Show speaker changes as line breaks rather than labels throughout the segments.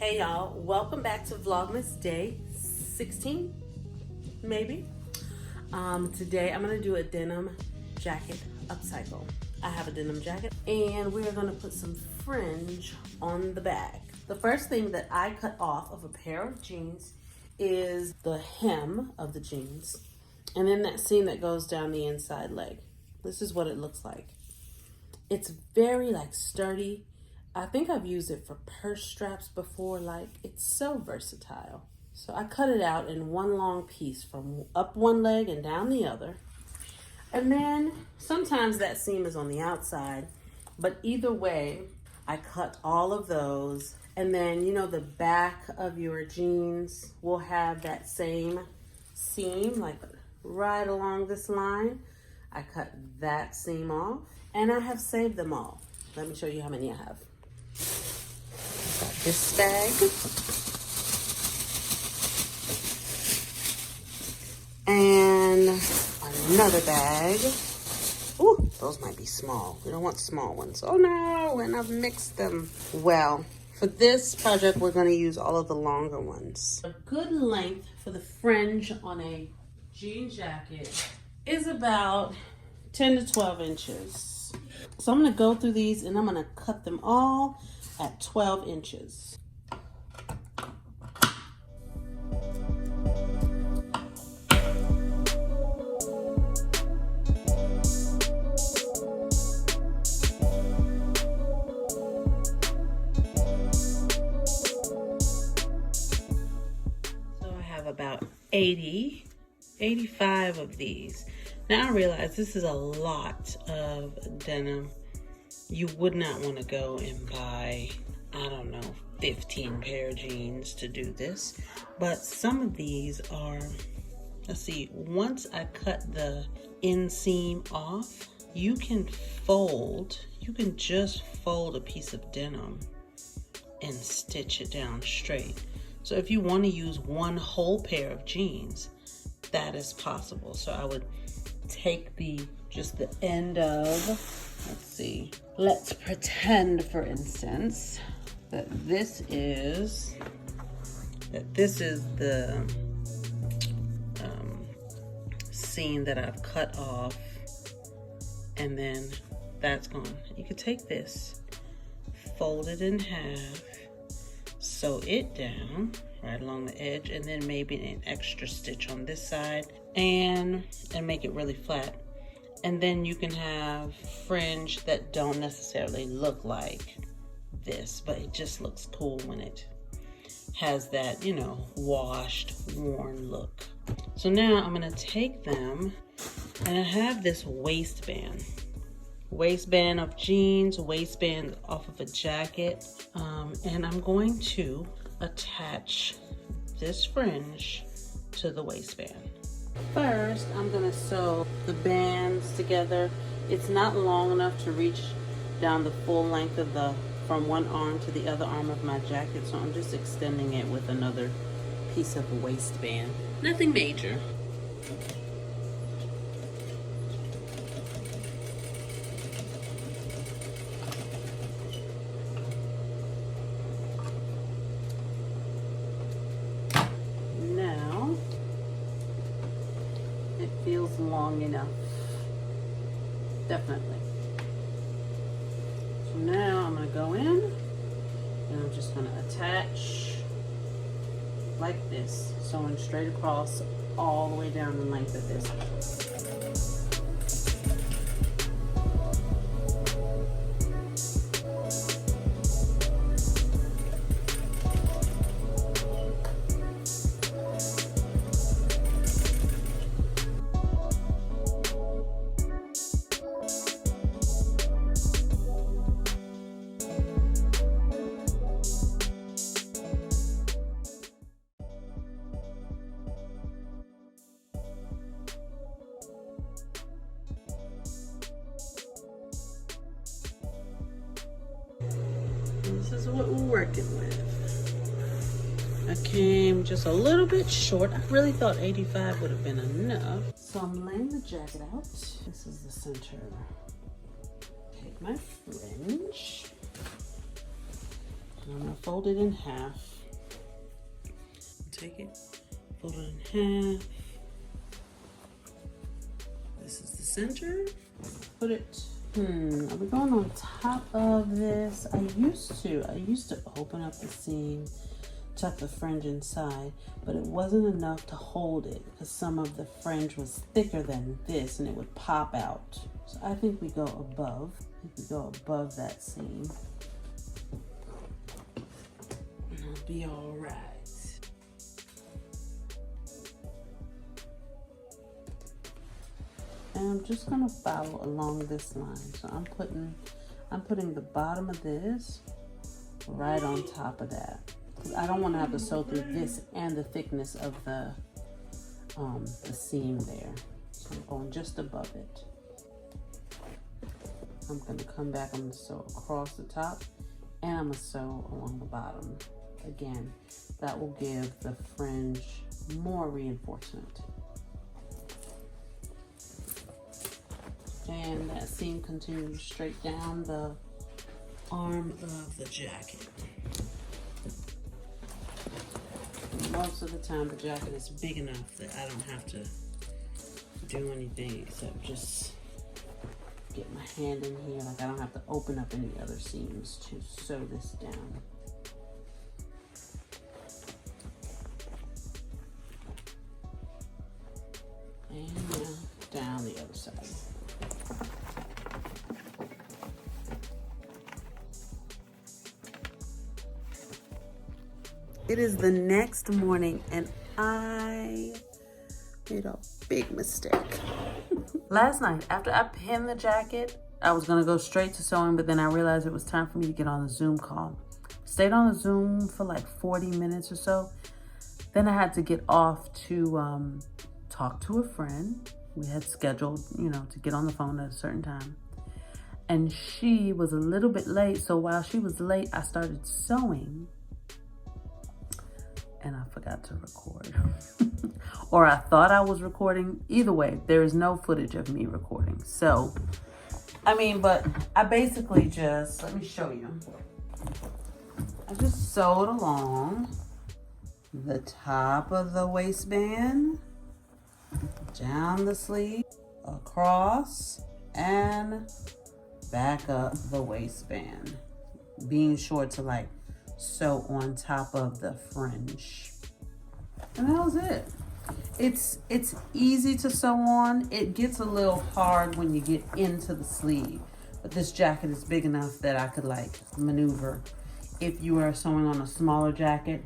Hey y'all, welcome back to Vlogmas day 16, maybe. Today I'm gonna do a denim jacket upcycle. I have a denim jacket and we're gonna put some fringe on the back. The first thing that I cut off of a pair of jeans is the hem of the jeans and then that seam that goes down the inside leg. This is what it looks like. It's very sturdy. I think I've used it for purse straps before. It's so versatile. So I cut it out in one long piece from up one leg and down the other. And then sometimes that seam is on the outside, but either way, I cut all of those. And then, the back of your jeans will have that same seam, right along this line. I cut that seam off and I have saved them all. Let me show you how many I have. Got this bag. And another bag. Ooh, those might be small. We don't want small ones. Oh no, and I've mixed them. Well, for this project, we're gonna use all of the longer ones. A good length for the fringe on a jean jacket is about 10 to 12 inches. So I'm gonna go through these and I'm gonna cut them all at 12 inches. So I have about 85 of these. Now I realize this is a lot of denim. You would not want to go and buy, 15 pair of jeans to do this. But some of these are, let's see, once I cut the inseam off, you can just fold a piece of denim and stitch it down straight. So if you want to use one whole pair of jeans, that is possible. So I would take just the end of, let's pretend for instance that this is the seam that I've cut off, and then that's gone. You could take this, fold it in half, sew it down right along the edge, and then maybe an extra stitch on this side and make it really flat. And then you can have fringe that don't necessarily look like this, but it just looks cool when it has that, washed, worn look. So now I'm gonna take them, and I have this waistband of jeans, waistband off of a jacket, and I'm going to attach this fringe to the waistband. First, I'm gonna sew the bands together. It's not long enough to reach down the full length of from one arm to the other arm of my jacket, so I'm just extending it with another piece of the waistband. Nothing major. Feels long enough, definitely. So now I'm going to go in and I'm just going to attach like this, sewing straight across all the way down the length of this. This is what we're working with. I came just a little bit short. I really thought 85 would have been enough. So I'm laying the jacket out. This is the center. Take my fringe. I'm gonna fold it in half. Take it, fold it in half. This is the center. Put it, are we going on top of this? I used to open up the seam, tuck the fringe inside, but it wasn't enough to hold it because some of the fringe was thicker than this and it would pop out. So I think we go above. That seam. And it'll be all right. And I'm just gonna follow along this line. So I'm putting the bottom of this right on top of that. I don't want to have to sew through this and the thickness of the seam there. So I'm going just above it. I'm going to come back, I'm going to sew across the top, and I'm going to sew along the bottom. Again, that will give the fringe more reinforcement. And that seam continues straight down the arm of the jacket. Most of the time the jacket is big enough that I don't have to do anything except just get my hand in here. Like I don't have to open up any other seams to sew this down. And now down the other side. It is the next morning and I made a big mistake. Last night, after I pinned the jacket, I was gonna go straight to sewing, but then I realized it was time for me to get on the Zoom call. Stayed on the Zoom for like 40 minutes or so. Then I had to get off to talk to a friend. We had scheduled, to get on the phone at a certain time. And she was a little bit late, so while she was late, I started sewing. And I forgot to record. Or I thought I was recording. Either way, there is no footage of me recording. So, but I basically just, let me show you. I just sewed along the top of the waistband, down the sleeve, across, and back up the waistband. Being sure to sew on top of the fringe. And that was it. It's easy to sew on. It gets a little hard when you get into the sleeve. But this jacket is big enough that I could maneuver. If you are sewing on a smaller jacket,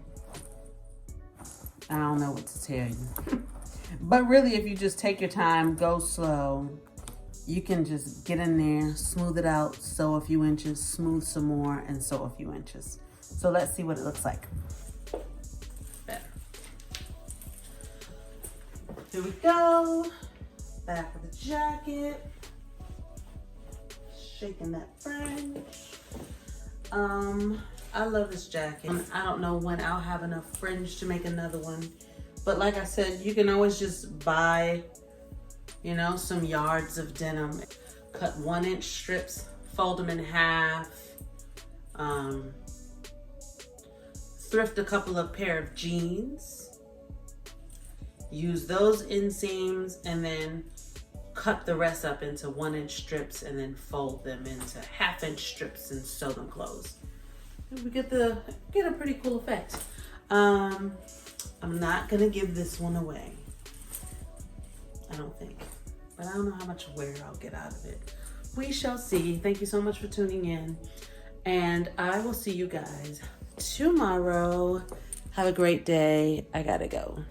I don't know what to tell you. But really, if you just take your time, go slow, you can just get in there, smooth it out, sew a few inches, smooth some more, and sew a few inches. So let's see what it looks like. Better. Here we go. Back of the jacket. Shaking that fringe. I love this jacket. I don't know when I'll have enough fringe to make another one. But like I said, you can always just buy, some yards of denim. Cut 1-inch strips, fold them in half. Thrift a couple of pair of jeans, use those inseams, and then cut the rest up into 1-inch strips and then fold them into 1/2-inch strips and sew them closed. And we get a pretty cool effect. I'm not gonna give this one away, I don't think, but I don't know how much wear I'll get out of it. We shall see. Thank you so much for tuning in, and I will see you guys tomorrow. Have a great day. I gotta go.